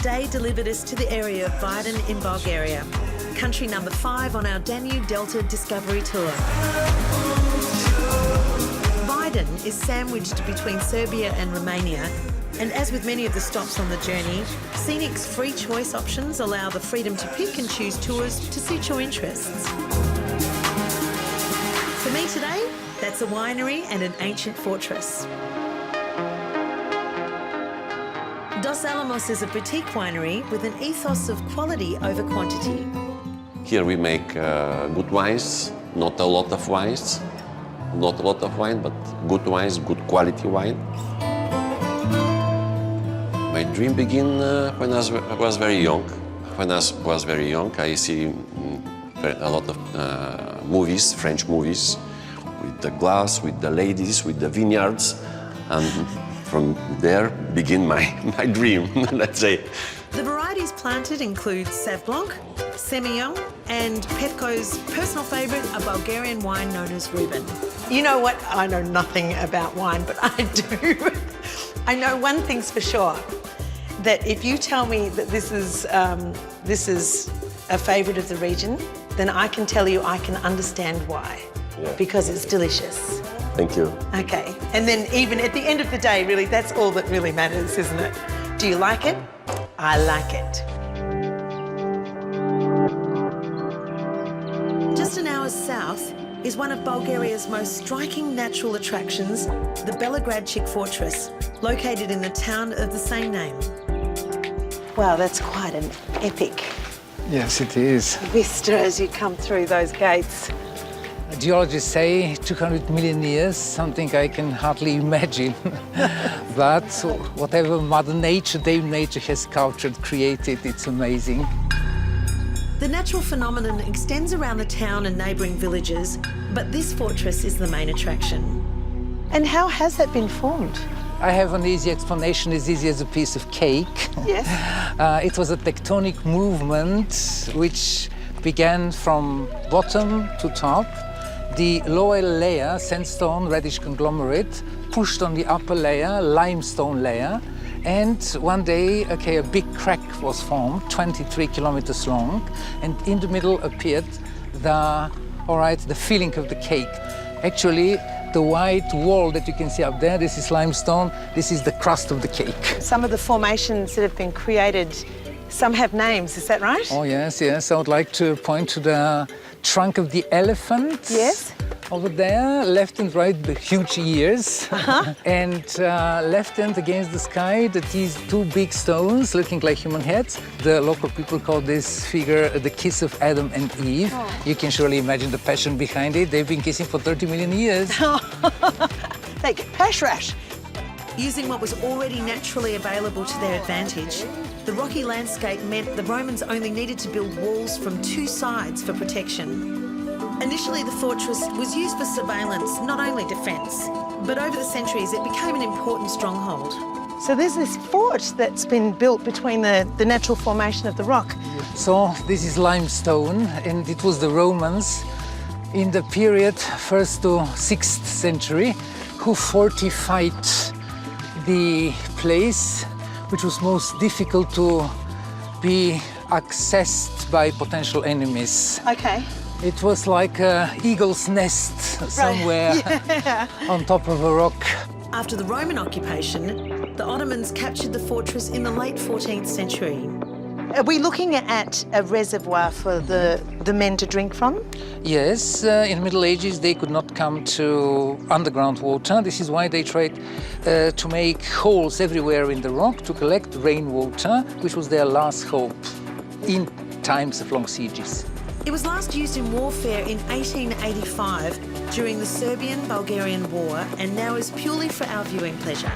day delivered us to the area of Vidin in Bulgaria, country number 5 on our Danube Delta Discovery Tour. Vidin is sandwiched between Serbia and Romania, and as with many of the stops on the journey, Scenic's free choice options allow the freedom to pick and choose tours to suit your interests. For me today, that's a winery and an ancient fortress. Dos Alamos is a boutique winery with an ethos of quality over quantity. Here we make good wines, not a lot of wines. Not a lot of wine, but good wines, good quality wine. My dream began when I was very young. When I was very young, I see a lot of movies, French movies, with the glass, with the ladies, with the vineyards, and from there begin my dream, let's say. The varieties planted include Sauv Blanc, Semillon, and Petko's personal favourite, a Bulgarian wine known as Reuben. You know what? I know nothing about wine, but I do. I know one thing's for sure, that if you tell me that this is a favourite of the region, then I can tell you I can understand why. Yeah. Because it's delicious. Thank you. Okay, and then even at the end of the day, really, that's all that really matters, isn't it? Do you like it? I like it. Just an hour south is one of Bulgaria's most striking natural attractions, the Belogradchik Fortress, located in the town of the same name. Wow, that's quite an epic Yes, it is. vista as you come through those gates. Geologists say 200 million years, something I can hardly imagine. But whatever Mother Nature, Dame Nature has sculptured, created, it's amazing. The natural phenomenon extends around the town and neighbouring villages, but this fortress is the main attraction. And how has that been formed? I have an easy explanation, as easy as a piece of cake. Yes. It was a tectonic movement which began from bottom to top. The lower layer, sandstone, reddish conglomerate, pushed on the upper layer, limestone layer, and one day, okay, a big crack was formed, 23 kilometers long, and in the middle appeared the filling of the cake. Actually, the white wall that you can see up there, this is limestone, this is the crust of the cake. Some of the formations that have been created, some have names, is that right? Oh, yes, yes. I would like to point to the trunk of the elephant. Yes. Over there, left and right, the huge ears. And left hand against the sky, these two big stones looking like human heads. The local people call this figure the kiss of Adam and Eve. Oh. You can surely imagine the passion behind it. They've been kissing for 30 million years. They get pash rash. Using what was already naturally available to their advantage, the rocky landscape meant the Romans only needed to build walls from two sides for protection. Initially, the fortress was used for surveillance, not only defence, but over the centuries it became an important stronghold. So there's this fort that's been built between the natural formation of the rock. So this is limestone, and it was the Romans in the period 1st to 6th century who fortified the place, which was most difficult to be accessed by potential enemies. Okay. It was like an eagle's nest somewhere on top of a rock. After the Roman occupation, the Ottomans captured the fortress in the late 14th century. Are we looking at a reservoir for the men to drink from? Yes, in the Middle Ages they could not come to underground water. This is why they tried to make holes everywhere in the rock to collect rainwater, which was their last hope in times of long sieges. It was last used in warfare in 1885 during the Serbian-Bulgarian War and now is purely for our viewing pleasure.